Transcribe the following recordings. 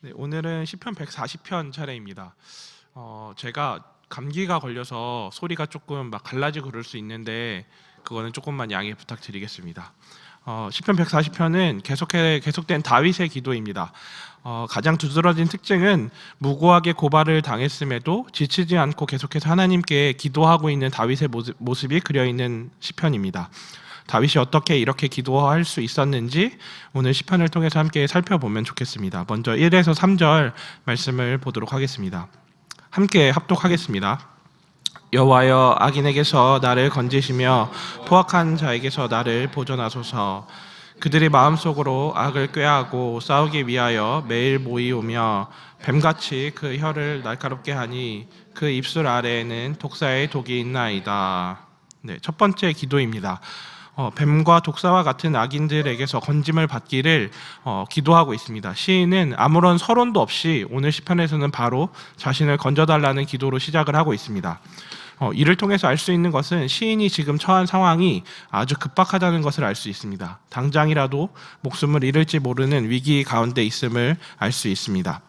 네, 오늘은 시편 140편 차례입니다. 제가 감기가 걸려서 소리가 조금 막 갈라지고 그럴 수 있는데 그거는 조금만 양해 부탁드리겠습니다. 시편 140편은 계속된 다윗의 기도입니다. 가장 두드러진 특징은 무고하게 고발을 당했음에도 지치지 않고 계속해서 하나님께 기도하고 있는 다윗의 모습이 그려 있는 시편입니다. 다윗이 어떻게 이렇게 기도할 수 있었는지 오늘 시편을 통해서 함께 살펴보면 좋겠습니다. 먼저 1에서 3절 말씀을 보도록 하겠습니다. 함께 합독하겠습니다. 여호와여, 악인에게서 나를 건지시며 포악한 자에게서 나를 보존하소서. 그들이 마음속으로 악을 꾀하고 싸우기 위하여 매일 모이오며 뱀같이 그 혀를 날카롭게 하니 그 입술 아래에는 독사의 독이 있나이다. 네, 첫 번째 기도입니다. 뱀과 독사와 같은 악인들에게서 건짐을 받기를 기도하고 있습니다. 시인은 아무런 서론도 없이 오늘 시편에서는 바로 자신을 건져달라는 기도로 시작을 하고 있습니다. 이를 통해서 알 수 있는 것은 시인이 지금 처한 상황이 아주 급박하다는 것을 알 수 있습니다. 당장이라도 목숨을 잃을지 모르는 위기 가운데 있음을 알 수 있습니다.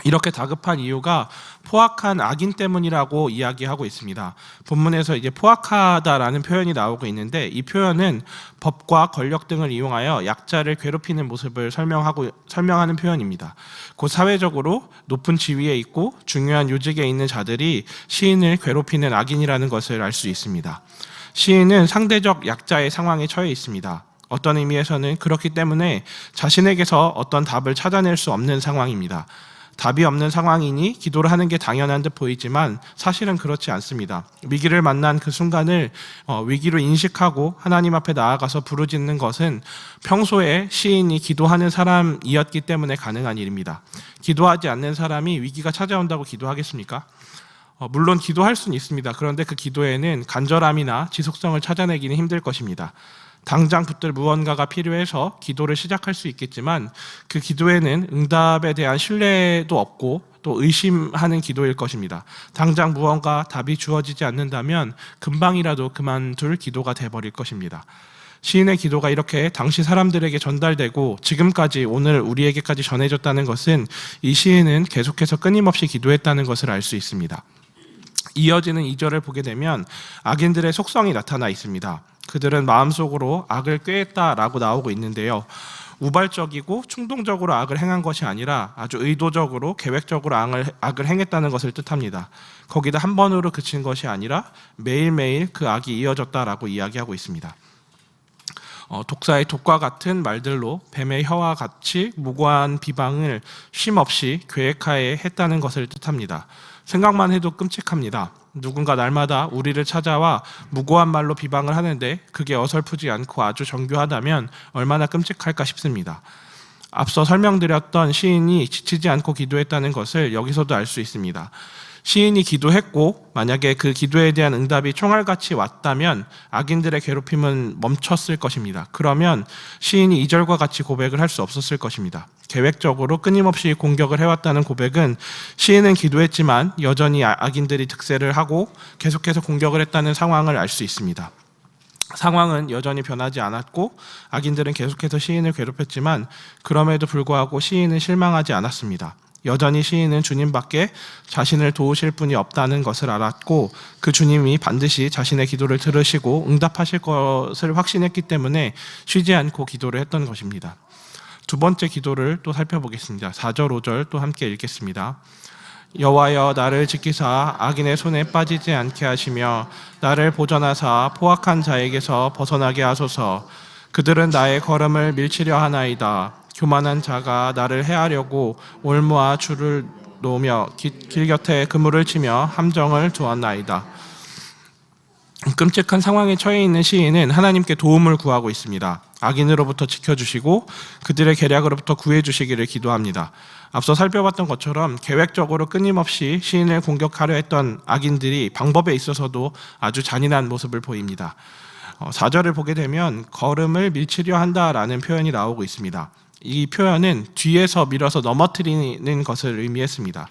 이렇게 다급한 이유가 포악한 악인 때문이라고 이야기하고 있습니다. 본문에서 이제 포악하다라는 표현이 나오고 있는데 이 표현은 법과 권력 등을 이용하여 약자를 괴롭히는 모습을 설명하는 표현입니다. 곧 사회적으로 높은 지위에 있고 중요한 요직에 있는 자들이 시인을 괴롭히는 악인이라는 것을 알 수 있습니다. 시인은 상대적 약자의 상황에 처해 있습니다. 어떤 의미에서는 그렇기 때문에 자신에게서 어떤 답을 찾아낼 수 없는 상황입니다. 답이 없는 상황이니 기도를 하는 게 당연한 듯 보이지만 사실은 그렇지 않습니다. 위기를 만난 그 순간을 위기로 인식하고 하나님 앞에 나아가서 부르짖는 것은 평소에 시인이 기도하는 사람이었기 때문에 가능한 일입니다. 기도하지 않는 사람이 위기가 찾아온다고 기도하겠습니까? 물론 기도할 수는 있습니다. 그런데 그 기도에는 간절함이나 지속성을 찾아내기는 힘들 것입니다. 당장 붙들 무언가가 필요해서 기도를 시작할 수 있겠지만 그 기도에는 응답에 대한 신뢰도 없고 또 의심하는 기도일 것입니다. 당장 무언가 답이 주어지지 않는다면 금방이라도 그만둘 기도가 돼버릴 것입니다. 시인의 기도가 이렇게 당시 사람들에게 전달되고 지금까지 오늘 우리에게까지 전해졌다는 것은 이 시인은 계속해서 끊임없이 기도했다는 것을 알 수 있습니다. 이어지는 2절을 보게 되면 악인들의 속성이 나타나 있습니다. 그들은 마음속으로 악을 꾀했다라고 나오고 있는데요. 우발적이고 충동적으로 악을 행한 것이 아니라 아주 의도적으로 계획적으로 악을 행했다는 것을 뜻합니다. 거기다 한 번으로 그친 것이 아니라 매일매일 그 악이 이어졌다라고 이야기하고 있습니다. 독사의 독과 같은 말들로 뱀의 혀와 같이 무고한 비방을 쉼없이 계획하에 했다는 것을 뜻합니다. 생각만 해도 끔찍합니다. 누군가 날마다 우리를 찾아와 무고한 말로 비방을 하는데 그게 어설프지 않고 아주 정교하다면 얼마나 끔찍할까 싶습니다. 앞서 설명드렸던 시인이 지치지 않고 기도했다는 것을 여기서도 알 수 있습니다. 시인이 기도했고 만약에 그 기도에 대한 응답이 총알같이 왔다면 악인들의 괴롭힘은 멈췄을 것입니다. 그러면 시인이 2절과 같이 고백을 할 수 없었을 것입니다. 계획적으로 끊임없이 공격을 해왔다는 고백은 시인은 기도했지만 여전히 악인들이 득세를 하고 계속해서 공격을 했다는 상황을 알 수 있습니다. 상황은 여전히 변하지 않았고 악인들은 계속해서 시인을 괴롭혔지만 그럼에도 불구하고 시인은 실망하지 않았습니다. 여전히 시인은 주님밖에 자신을 도우실 분이 없다는 것을 알았고 그 주님이 반드시 자신의 기도를 들으시고 응답하실 것을 확신했기 때문에 쉬지 않고 기도를 했던 것입니다. 두 번째 기도를 또 살펴보겠습니다. 4절, 5절 또 함께 읽겠습니다. 여호와여, 나를 지키사 악인의 손에 빠지지 않게 하시며 나를 보전하사 포악한 자에게서 벗어나게 하소서. 그들은 나의 걸음을 밀치려 하나이다. 교만한 자가 나를 해하려고 올무와 줄을 놓으며 길 곁에 그물을 치며 함정을 두었나이다. 끔찍한 상황에 처해 있는 시인은 하나님께 도움을 구하고 있습니다. 악인으로부터 지켜주시고 그들의 계략으로부터 구해주시기를 기도합니다. 앞서 살펴봤던 것처럼 계획적으로 끊임없이 시인을 공격하려 했던 악인들이 방법에 있어서도 아주 잔인한 모습을 보입니다. 4절을 보게 되면 걸음을 밀치려 한다라는 표현이 나오고 있습니다. 이 표현은 뒤에서 밀어서 넘어뜨리는 것을 의미했습니다.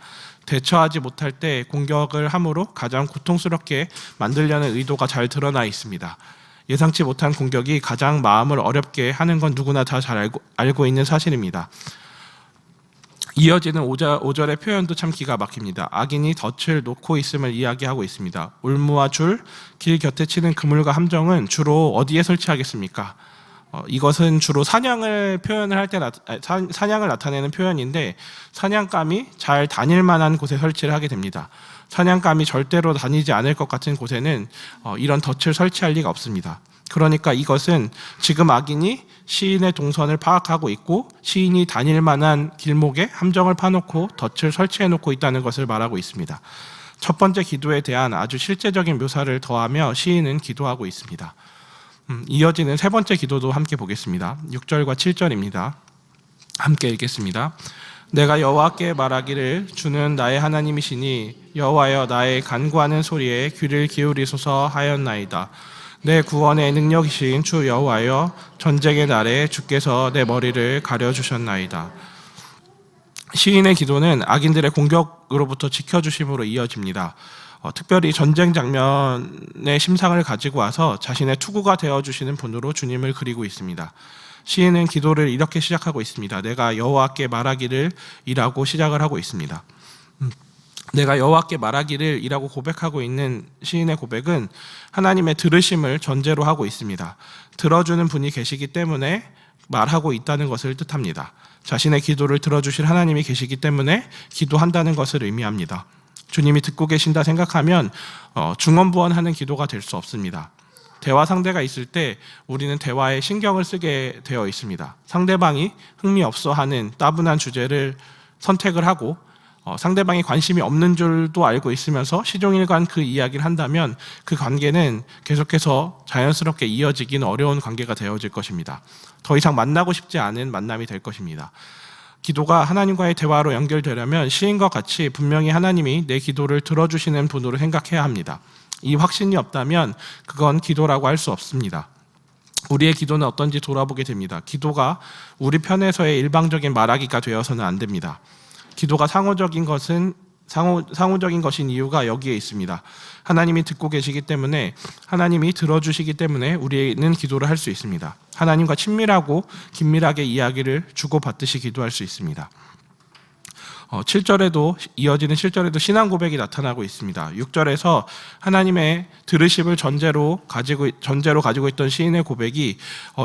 대처하지 못할 때 공격을 함으로 가장 고통스럽게 만들려는 의도가 잘 드러나 있습니다. 예상치 못한 공격이 가장 마음을 어렵게 하는 건 누구나 다 잘 알고 있는 사실입니다. 이어지는 5절의 표현도 참 기가 막힙니다. 악인이 덫을 놓고 있음을 이야기하고 있습니다. 올무와 줄, 길 곁에 치는 그물과 함정은 주로 어디에 설치하겠습니까? 이것은 주로 사냥을 표현을 할 때 사냥을 나타내는 표현인데, 사냥감이 잘 다닐 만한 곳에 설치를 하게 됩니다. 사냥감이 절대로 다니지 않을 것 같은 곳에는 이런 덫을 설치할 리가 없습니다. 그러니까 이것은 지금 악인이 시인의 동선을 파악하고 있고 시인이 다닐 만한 길목에 함정을 파놓고 덫을 설치해 놓고 있다는 것을 말하고 있습니다. 첫 번째 기도에 대한 아주 실제적인 묘사를 더하며 시인은 기도하고 있습니다. 이어지는 세 번째 기도도 함께 보겠습니다. 6절과 7절입니다. 함께 읽겠습니다. 내가 여호와께 말하기를 주는 나의 하나님이시니 여호와여 나의 간구하는 소리에 귀를 기울이소서 하였나이다. 내 구원의 능력이신 주 여호와여 전쟁의 날에 주께서 내 머리를 가려주셨나이다. 시인의 기도는 악인들의 공격으로부터 지켜주심으로 이어집니다. 특별히 전쟁 장면의 심상을 가지고 와서 자신의 투구가 되어주시는 분으로 주님을 그리고 있습니다. 시인은 기도를 이렇게 시작하고 있습니다. 내가 여호와께 말하기를 이라고 시작을 하고 있습니다. 내가 여호와께 말하기를 이라고 고백하고 있는 시인의 고백은 하나님의 들으심을 전제로 하고 있습니다. 들어주는 분이 계시기 때문에 말하고 있다는 것을 뜻합니다. 자신의 기도를 들어주실 하나님이 계시기 때문에 기도한다는 것을 의미합니다. 주님이 듣고 계신다 생각하면 중언부언하는 기도가 될 수 없습니다. 대화 상대가 있을 때 우리는 대화에 신경을 쓰게 되어 있습니다. 상대방이 흥미없어하는 따분한 주제를 선택을 하고 상대방이 관심이 없는 줄도 알고 있으면서 시종일관 그 이야기를 한다면 그 관계는 계속해서 자연스럽게 이어지기는 어려운 관계가 되어질 것입니다. 더 이상 만나고 싶지 않은 만남이 될 것입니다. 기도가 하나님과의 대화로 연결되려면 시인과 같이 분명히 하나님이 내 기도를 들어주시는 분으로 생각해야 합니다. 이 확신이 없다면 그건 기도라고 할 수 없습니다. 우리의 기도는 어떤지 돌아보게 됩니다. 기도가 우리 편에서의 일방적인 말하기가 되어서는 안 됩니다. 기도가 상호적인 것인 이유가 여기에 있습니다. 하나님이 듣고 계시기 때문에, 하나님이 들어주시기 때문에 우리는 기도를 할 수 있습니다. 하나님과 친밀하고 긴밀하게 이야기를 주고받듯이 기도할 수 있습니다. 7절에도 이어지는 7절에도 신앙 고백이 나타나고 있습니다. 6절에서 하나님의 들으심을 전제로 가지고 있던 시인의 고백이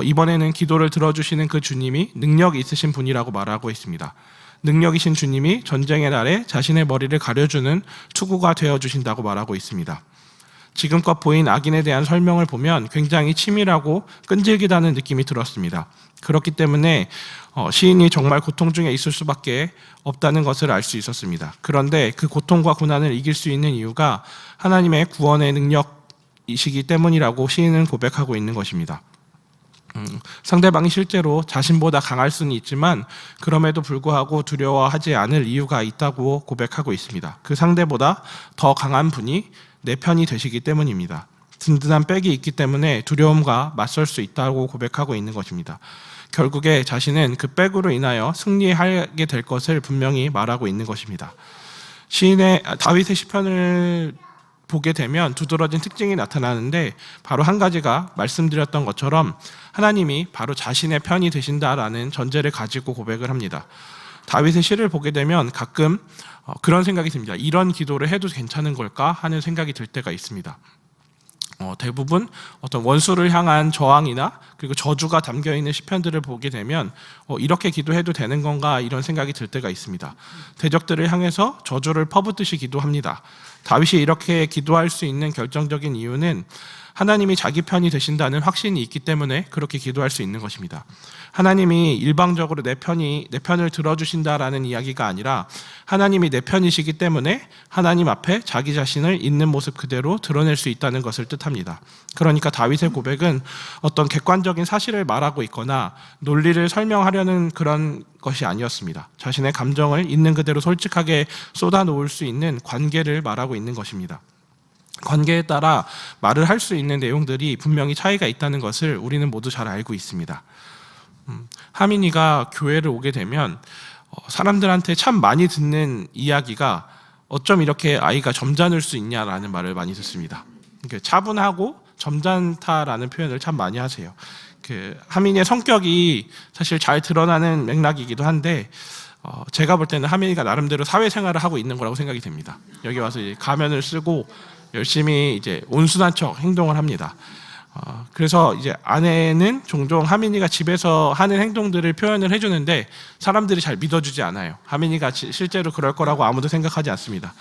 이번에는 기도를 들어주시는 그 주님이 능력이 있으신 분이라고 말하고 있습니다. 능력이신 주님이 전쟁의 날에 자신의 머리를 가려주는 투구가 되어주신다고 말하고 있습니다. 지금껏 보인 악인에 대한 설명을 보면 굉장히 치밀하고 끈질기다는 느낌이 들었습니다. 그렇기 때문에 시인이 정말 고통 중에 있을 수밖에 없다는 것을 알 수 있었습니다. 그런데 그 고통과 고난을 이길 수 있는 이유가 하나님의 구원의 능력이시기 때문이라고 시인은 고백하고 있는 것입니다. 상대방이 실제로 자신보다 강할 수는 있지만 그럼에도 불구하고 두려워하지 않을 이유가 있다고 고백하고 있습니다. 그 상대보다 더 강한 분이 내 편이 되시기 때문입니다. 든든한 백이 있기 때문에 두려움과 맞설 수 있다고 고백하고 있는 것입니다. 결국에 자신은 그 백으로 인하여 승리하게 될 것을 분명히 말하고 있는 것입니다. 다윗의 시편을 보게 되면 두드러진 특징이 나타나는데 바로 한 가지가 말씀드렸던 것처럼 하나님이 바로 자신의 편이 되신다라는 전제를 가지고 고백을 합니다. 다윗의 시를 보게 되면 가끔 그런 생각이 듭니다. 이런 기도를 해도 괜찮은 걸까 하는 생각이 들 때가 있습니다. 대부분 어떤 원수를 향한 저항이나 그리고 저주가 담겨있는 시편들을 보게 되면 이렇게 기도해도 되는 건가 이런 생각이 들 때가 있습니다. 대적들을 향해서 저주를 퍼붓듯이 기도합니다. 다윗이 이렇게 기도할 수 있는 결정적인 이유는 하나님이 자기 편이 되신다는 확신이 있기 때문에 그렇게 기도할 수 있는 것입니다. 하나님이 일방적으로 내 편을 들어주신다라는 이야기가 아니라 하나님이 내 편이시기 때문에 하나님 앞에 자기 자신을 있는 모습 그대로 드러낼 수 있다는 것을 뜻합니다. 그러니까 다윗의 고백은 어떤 객관적인 사실을 말하고 있거나 논리를 설명하려는 그런 것이 아니었습니다. 자신의 감정을 있는 그대로 솔직하게 쏟아놓을 수 있는 관계를 말하고 있는 것입니다. 관계에 따라 말을 할 수 있는 내용들이 분명히 차이가 있다는 것을 우리는 모두 잘 알고 있습니다. 하민이가 교회를 오게 되면 사람들한테 참 많이 듣는 이야기가 어쩜 이렇게 아이가 점잖을 수 있냐라는 말을 많이 듣습니다. 차분하고 점잖다라는 표현을 참 많이 하세요. 하민이의 성격이 사실 잘 드러나는 맥락이기도 한데 제가 볼 때는 하민이가 나름대로 사회생활을 하고 있는 거라고 생각이 됩니다. 여기 와서 이제 가면을 쓰고 열심히 이제 온순한 척 행동을 합니다. 그래서 이제 아내는 종종 하민이가 집에서 하는 행동들을 표현을 해주는데 사람들이 잘 믿어주지 않아요. 하민이가 실제로 그럴 거라고 아무도 생각하지 않습니다.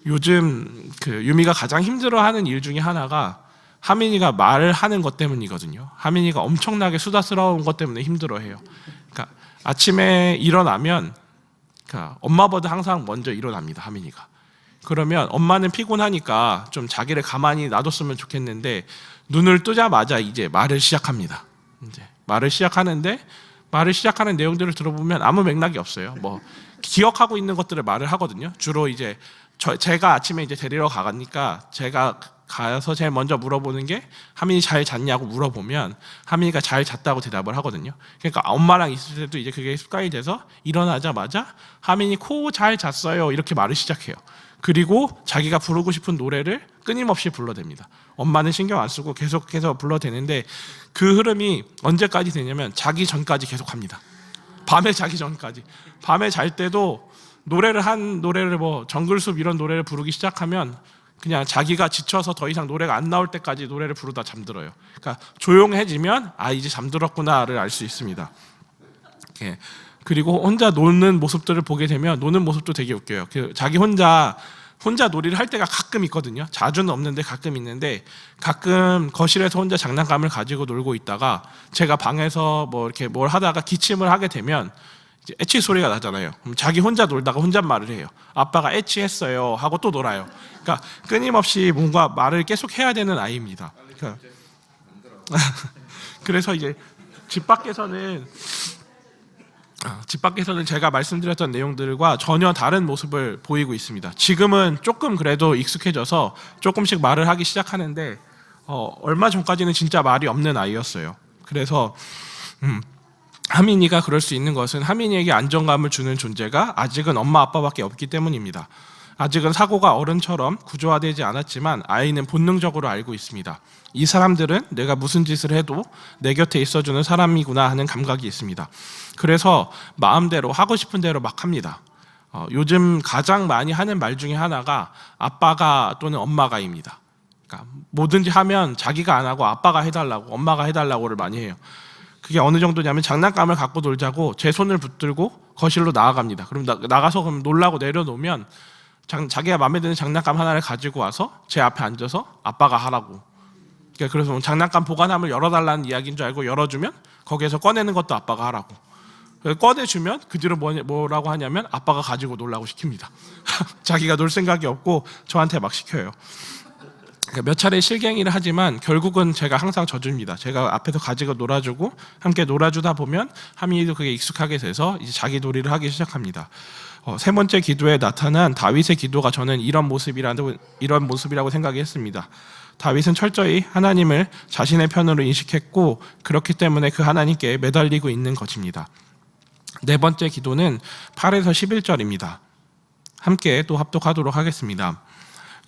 요즘 그 유미가 가장 힘들어하는 일 중에 하나가 하민이가 말을 하는 것 때문이거든요. 하민이가 엄청나게 수다스러운 것 때문에 힘들어해요. 그러니까 아침에 일어나면 그러니까 엄마보다 항상 먼저 일어납니다. 하민이가. 그러면 엄마는 피곤하니까 좀 자기를 가만히 놔뒀으면 좋겠는데 눈을 뜨자마자 이제 말을 시작합니다. 이제 말을 시작하는데 말을 시작하는 내용들을 들어보면 아무 맥락이 없어요. 뭐 기억하고 있는 것들을 말을 하거든요. 주로 이제 제가 아침에 이제 데리러 가니까 제가 가서 제일 먼저 물어보는 게 하민이 잘 잤냐고 물어보면 하민이가 잘 잤다고 대답을 하거든요. 그러니까 엄마랑 있을 때도 이제 그게 습관이 돼서 일어나자마자 하민이 코 잘 잤어요 이렇게 말을 시작해요. 그리고 자기가 부르고 싶은 노래를 끊임없이 불러댑니다. 엄마는 신경 안 쓰고 계속해서 불러대는데 그 흐름이 언제까지 되냐면 자기 전까지 계속합니다. 밤에 자기 전까지. 밤에 잘 때도 노래를 뭐 정글숲 이런 노래를 부르기 시작하면 그냥 자기가 지쳐서 더 이상 노래가 안 나올 때까지 노래를 부르다 잠들어요. 그러니까 조용해지면 아 이제 잠들었구나를 알 수 있습니다. 예. 그리고 혼자 노는 모습들을 보게 되면 노는 모습도 되게 웃겨요. 자기 혼자 놀이를 할 때가 가끔 있거든요. 자주는 없는데 가끔 있는데 가끔 거실에서 혼자 장난감을 가지고 놀고 있다가 제가 방에서 뭐 이렇게 뭘 하다가 기침을 하게 되면 이제 애치 소리가 나잖아요. 그럼 자기 혼자 놀다가 혼잣말을 해요. 아빠가 애치했어요 하고 또 놀아요. 그러니까 끊임없이 뭔가 말을 계속 해야 되는 아이입니다. 그러니까 그래서 이제 집 밖에서는 제가 말씀드렸던 내용들과 전혀 다른 모습을 보이고 있습니다. 지금은 조금 그래도 익숙해져서 조금씩 말을 하기 시작하는데 얼마 전까지는 진짜 말이 없는 아이였어요. 그래서 하민이가 그럴 수 있는 것은 하민이에게 안정감을 주는 존재가 아직은 엄마 아빠밖에 없기 때문입니다. 아직은 사고가 어른처럼 구조화되지 않았지만 아이는 본능적으로 알고 있습니다. 이 사람들은 내가 무슨 짓을 해도 내 곁에 있어주는 사람이구나 하는 감각이 있습니다. 그래서 마음대로 하고 싶은 대로 막 합니다. 요즘 가장 많이 하는 말 중에 하나가 아빠가 또는 엄마가입니다. 그러니까 뭐든지 하면 자기가 안 하고 아빠가 해달라고 엄마가 해달라고를 많이 해요. 그게 어느 정도냐면 장난감을 갖고 놀자고 제 손을 붙들고 거실로 나아갑니다. 그럼 나가서 그럼 놀라고 내려놓으면 자기가 마음에 드는 장난감 하나를 가지고 와서 제 앞에 앉아서 아빠가 하라고. 그러니까 그래서 장난감 보관함을 열어달라는 이야기인 줄 알고 열어주면 거기에서 꺼내는 것도 아빠가 하라고. 꺼내주면 그 뒤로 뭐라고 하냐면 아빠가 가지고 놀라고 시킵니다. 자기가 놀 생각이 없고 저한테 막 시켜요. 그러니까 몇 차례 실갱이를 하지만 결국은 제가 항상 져줍니다. 제가 앞에서 가지고 놀아주고 함께 놀아주다 보면 하민이도 그게 익숙하게 돼서 이제 자기 놀이를 하기 시작합니다. 세 번째 기도에 나타난 다윗의 기도가 저는 이런 모습이라고 생각했습니다. 다윗은 철저히 하나님을 자신의 편으로 인식했고 그렇기 때문에 그 하나님께 매달리고 있는 것입니다. 네 번째 기도는 8에서 11절입니다. 함께 또 합독하도록 하겠습니다.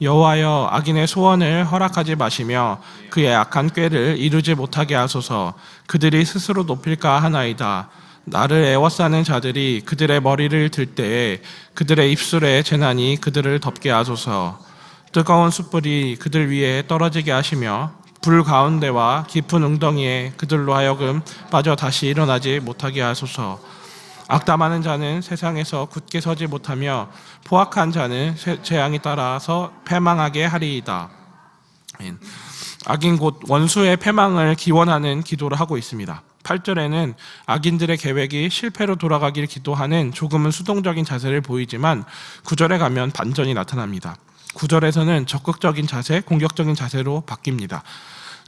여호와여 악인의 소원을 허락하지 마시며 그의 악한 꾀를 이루지 못하게 하소서. 그들이 스스로 높일까 하나이다. 나를 애워싸는 자들이 그들의 머리를 들 때에 그들의 입술에 재난이 그들을 덮게 하소서. 뜨거운 숯불이 그들 위에 떨어지게 하시며 불 가운데와 깊은 웅덩이에 그들로 하여금 빠져 다시 일어나지 못하게 하소서. 악담하는 자는 세상에서 굳게 서지 못하며 포악한 자는 재앙이 따라서 패망하게 하리이다. 악인 곧 원수의 패망을 기원하는 기도를 하고 있습니다. 8절에는 악인들의 계획이 실패로 돌아가길 기도하는 조금은 수동적인 자세를 보이지만 9절에 가면 반전이 나타납니다. 9절에서는 적극적인 자세, 공격적인 자세로 바뀝니다.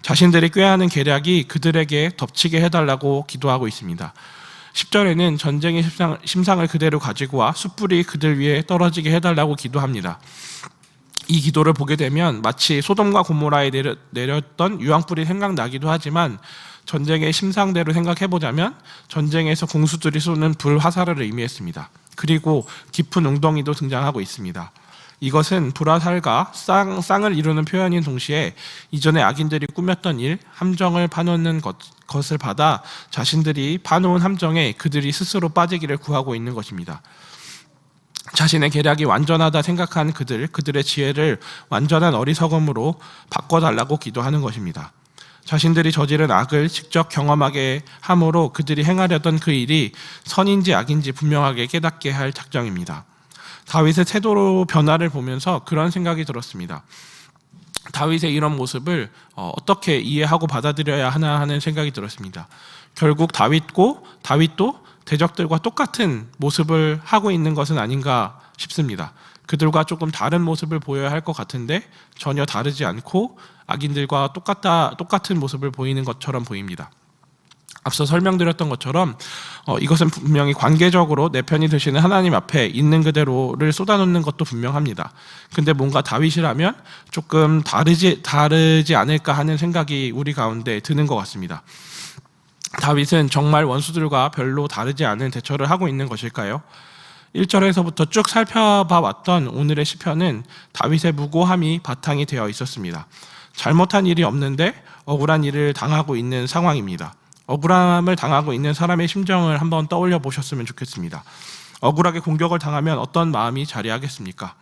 자신들이 꾀하는 계략이 그들에게 덮치게 해달라고 기도하고 있습니다. 10절에는 전쟁의 심상을 그대로 가지고 와 숯불이 그들 위에 떨어지게 해달라고 기도합니다. 이 기도를 보게 되면 마치 소돔과 고모라에 내렸던 유황불이 생각나기도 하지만 전쟁의 심상대로 생각해보자면 전쟁에서 공수들이 쏘는 불 화살을 의미했습니다. 그리고 깊은 웅덩이도 등장하고 있습니다. 이것은 불화살과 쌍을 이루는 표현인 동시에 이전에 악인들이 꾸몄던 일, 함정을 파놓는 것을 받아 자신들이 파놓은 함정에 그들이 스스로 빠지기를 구하고 있는 것입니다. 자신의 계략이 완전하다 생각한 그들의 지혜를 완전한 어리석음으로 바꿔달라고 기도하는 것입니다. 자신들이 저지른 악을 직접 경험하게 함으로 그들이 행하려던 그 일이 선인지 악인지 분명하게 깨닫게 할 작정입니다. 다윗의 태도 변화를 보면서 그런 생각이 들었습니다. 다윗의 이런 모습을 어떻게 이해하고 받아들여야 하나 하는 생각이 들었습니다. 결국 다윗도 대적들과 똑같은 모습을 하고 있는 것은 아닌가 싶습니다. 그들과 조금 다른 모습을 보여야 할 것 같은데 전혀 다르지 않고 악인들과 똑같은 모습을 보이는 것처럼 보입니다. 앞서 설명드렸던 것처럼 이것은 분명히 관계적으로 내 편이 되시는 하나님 앞에 있는 그대로를 쏟아놓는 것도 분명합니다. 근데 뭔가 다윗이라면 조금 다르지 않을까 하는 생각이 우리 가운데 드는 것 같습니다. 다윗은 정말 원수들과 별로 다르지 않은 대처를 하고 있는 것일까요? 1절에서부터 쭉 살펴봐 왔던 오늘의 시편은 다윗의 무고함이 바탕이 되어 있었습니다. 잘못한 일이 없는데 억울한 일을 당하고 있는 상황입니다. 억울함을 당하고 있는 사람의 심정을 한번 떠올려 보셨으면 좋겠습니다. 억울하게 공격을 당하면 어떤 마음이 자리하겠습니까?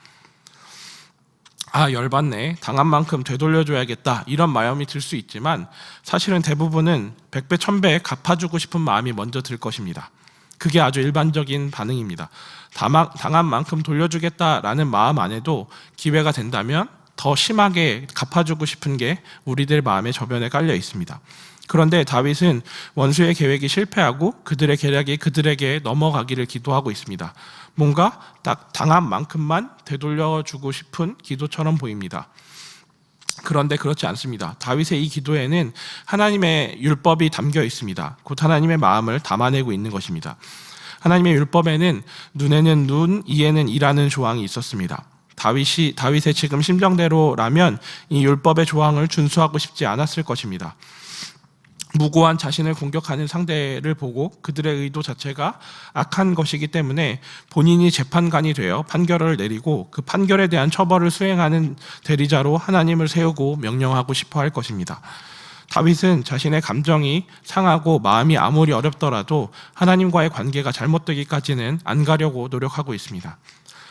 열받네, 당한 만큼 되돌려줘야겠다, 이런 마음이 들 수 있지만 사실은 대부분은 100배 1000배 갚아주고 싶은 마음이 먼저 들 것입니다. 그게 아주 일반적인 반응입니다. 당한 만큼 돌려주겠다라는 마음 안에도 기회가 된다면 더 심하게 갚아주고 싶은 게 우리들 마음의 저변에 깔려 있습니다. 그런데 다윗은 원수의 계획이 실패하고 그들의 계략이 그들에게 넘어가기를 기도하고 있습니다. 뭔가 딱 당한 만큼만 되돌려주고 싶은 기도처럼 보입니다. 그런데 그렇지 않습니다. 다윗의 이 기도에는 하나님의 율법이 담겨 있습니다. 곧 하나님의 마음을 담아내고 있는 것입니다. 하나님의 율법에는 눈에는 눈, 이에는 이라는 조항이 있었습니다. 다윗의 지금 심정대로라면 이 율법의 조항을 준수하고 싶지 않았을 것입니다. 무고한 자신을 공격하는 상대를 보고 그들의 의도 자체가 악한 것이기 때문에 본인이 재판관이 되어 판결을 내리고 그 판결에 대한 처벌을 수행하는 대리자로 하나님을 세우고 명령하고 싶어 할 것입니다. 다윗은 자신의 감정이 상하고 마음이 아무리 어렵더라도 하나님과의 관계가 잘못되기까지는 안 가려고 노력하고 있습니다.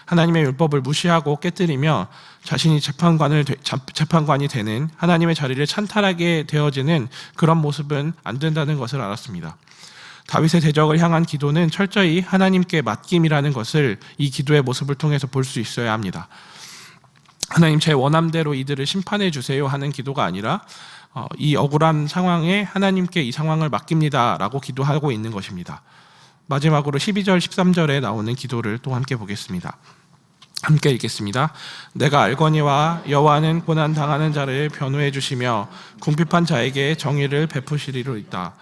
하나님의 율법을 무시하고 깨뜨리며 자신이 재판관이 되는 하나님의 자리를 찬탈하게 되어지는 그런 모습은 안 된다는 것을 알았습니다. 다윗의 대적을 향한 기도는 철저히 하나님께 맡김이라는 것을 이 기도의 모습을 통해서 볼 수 있어야 합니다. 하나님, 제 원함대로 이들을 심판해 주세요 하는 기도가 아니라 이 억울한 상황에 하나님께 이 상황을 맡깁니다 라고 기도하고 있는 것입니다. 마지막으로 12절 13절에 나오는 기도를 또 함께 보겠습니다. 함께 읽겠습니다. 내가 알거니와 여호와는 고난 당하는 자를 변호해 주시며 궁핍한 자에게 정의를 베푸시리로이다.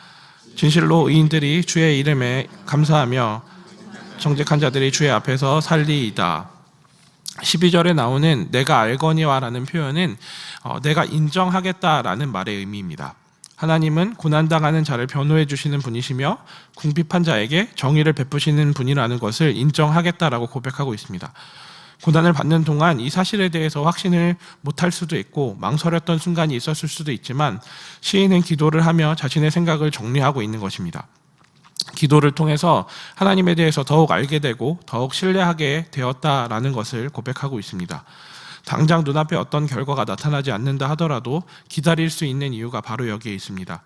진실로 의인들이 주의 이름에 감사하며 정직한 자들이 주의 앞에서 살리이다. 12절에 나오는 내가 알거니와라는 표현은 내가 인정하겠다라는 말의 의미입니다. 하나님은 고난당하는 자를 변호해 주시는 분이시며 궁핍한 자에게 정의를 베푸시는 분이라는 것을 인정하겠다라고 고백하고 있습니다. 고난을 받는 동안 이 사실에 대해서 확신을 못할 수도 있고 망설였던 순간이 있었을 수도 있지만 시인은 기도를 하며 자신의 생각을 정리하고 있는 것입니다. 기도를 통해서 하나님에 대해서 더욱 알게 되고 더욱 신뢰하게 되었다라는 것을 고백하고 있습니다. 당장 눈앞에 어떤 결과가 나타나지 않는다 하더라도 기다릴 수 있는 이유가 바로 여기에 있습니다.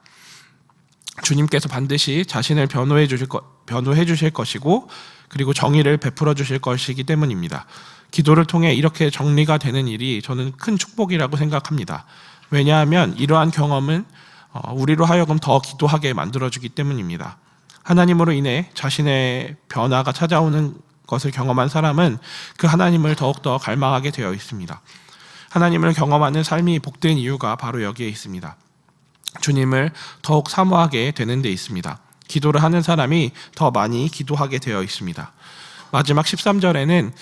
주님께서 반드시 자신을 변호해 주실 것이고 그리고 정의를 베풀어 주실 것이기 때문입니다. 기도를 통해 이렇게 정리가 되는 일이 저는 큰 축복이라고 생각합니다. 왜냐하면 이러한 경험은 우리로 하여금 더 기도하게 만들어주기 때문입니다. 하나님으로 인해 자신의 변화가 찾아오는 것을 경험한 사람은 그 하나님을 더욱더 갈망하게 되어 있습니다. 하나님을 경험하는 삶이 복된 이유가 바로 여기에 있습니다. 주님을 더욱 사모하게 되는 데 있습니다. 기도를 하는 사람이 더 많이 기도하게 되어 있습니다. 마지막 13절에는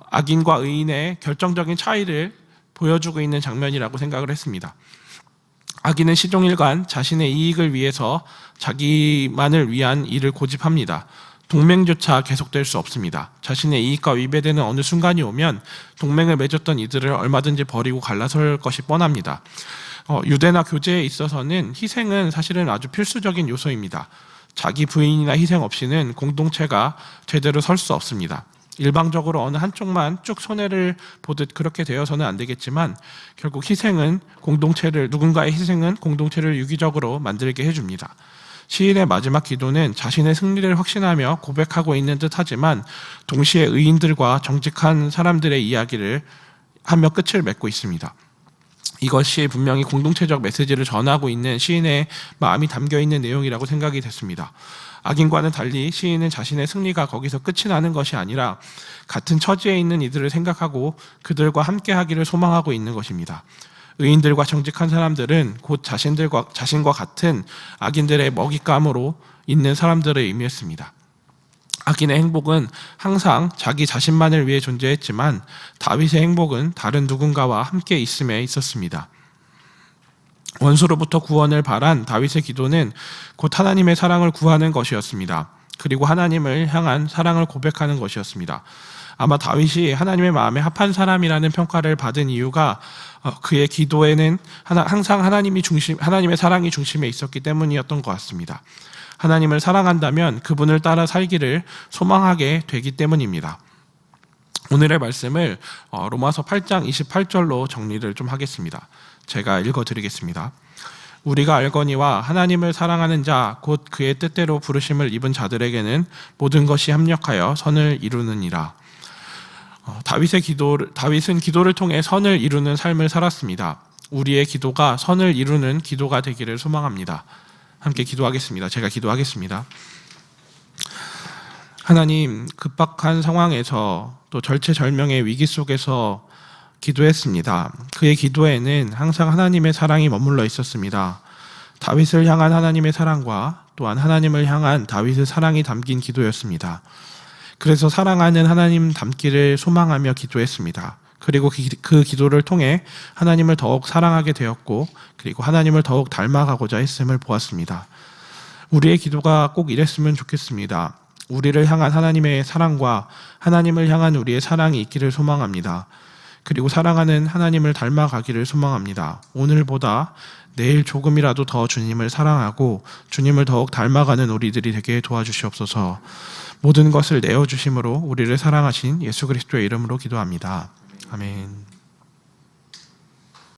악인과 의인의 결정적인 차이를 보여주고 있는 장면이라고 생각을 했습니다. 악인은 시종일관 자신의 이익을 위해서 자기만을 위한 일을 고집합니다. 동맹조차 계속될 수 없습니다. 자신의 이익과 위배되는 어느 순간이 오면 동맹을 맺었던 이들을 얼마든지 버리고 갈라설 것이 뻔합니다. 유대나 교제에 있어서는 희생은 사실은 아주 필수적인 요소입니다. 자기 부인이나 희생 없이는 공동체가 제대로 설 수 없습니다. 일방적으로 어느 한쪽만 쭉 손해를 보듯 그렇게 되어서는 안 되겠지만 결국 누군가의 희생은 공동체를 유기적으로 만들게 해줍니다. 시인의 마지막 기도는 자신의 승리를 확신하며 고백하고 있는 듯하지만 동시에 의인들과 정직한 사람들의 이야기를 하며 끝을 맺고 있습니다. 이것이 분명히 공동체적 메시지를 전하고 있는 시인의 마음이 담겨있는 내용이라고 생각이 됐습니다. 악인과는 달리 시인은 자신의 승리가 거기서 끝이 나는 것이 아니라 같은 처지에 있는 이들을 생각하고 그들과 함께하기를 소망하고 있는 것입니다. 의인들과 정직한 사람들은 곧 자신과 같은 악인들의 먹잇감으로 있는 사람들을 의미했습니다. 악인의 행복은 항상 자기 자신만을 위해 존재했지만 다윗의 행복은 다른 누군가와 함께 있음에 있었습니다. 원수로부터 구원을 바란 다윗의 기도는 곧 하나님의 사랑을 구하는 것이었습니다. 그리고 하나님을 향한 사랑을 고백하는 것이었습니다. 아마 다윗이 하나님의 마음에 합한 사람이라는 평가를 받은 이유가 그의 기도에는 항상 하나님의 사랑이 중심에 있었기 때문이었던 것 같습니다. 하나님을 사랑한다면 그분을 따라 살기를 소망하게 되기 때문입니다. 오늘의 말씀을 로마서 8장 28절로 정리를 좀 하겠습니다. 제가 읽어드리겠습니다. 우리가 알거니와 하나님을 사랑하는 자 곧 그의 뜻대로 부르심을 입은 자들에게는 모든 것이 합력하여 선을 이루느니라. 다윗은 기도를 통해 선을 이루는 삶을 살았습니다. 우리의 기도가 선을 이루는 기도가 되기를 소망합니다. 함께 기도하겠습니다. 제가 기도하겠습니다. 하나님, 급박한 상황에서 또 절체절명의 위기 속에서 기도했습니다. 그의 기도에는 항상 하나님의 사랑이 머물러 있었습니다. 다윗을 향한 하나님의 사랑과 또한 하나님을 향한 다윗의 사랑이 담긴 기도였습니다. 그래서 사랑하는 하나님 닮기를 소망하며 기도했습니다. 그리고 그 기도를 통해 하나님을 더욱 사랑하게 되었고 그리고 하나님을 더욱 닮아가고자 했음을 보았습니다. 우리의 기도가 꼭 이랬으면 좋겠습니다. 우리를 향한 하나님의 사랑과 하나님을 향한 우리의 사랑이 있기를 소망합니다. 그리고 사랑하는 하나님을 닮아가기를 소망합니다. 오늘보다 내일 조금이라도 더 주님을 사랑하고 주님을 더욱 닮아가는 우리들이 되게 도와주시옵소서. 모든 것을 내어주심으로 우리를 사랑하신 예수 그리스도의 이름으로 기도합니다. 아멘.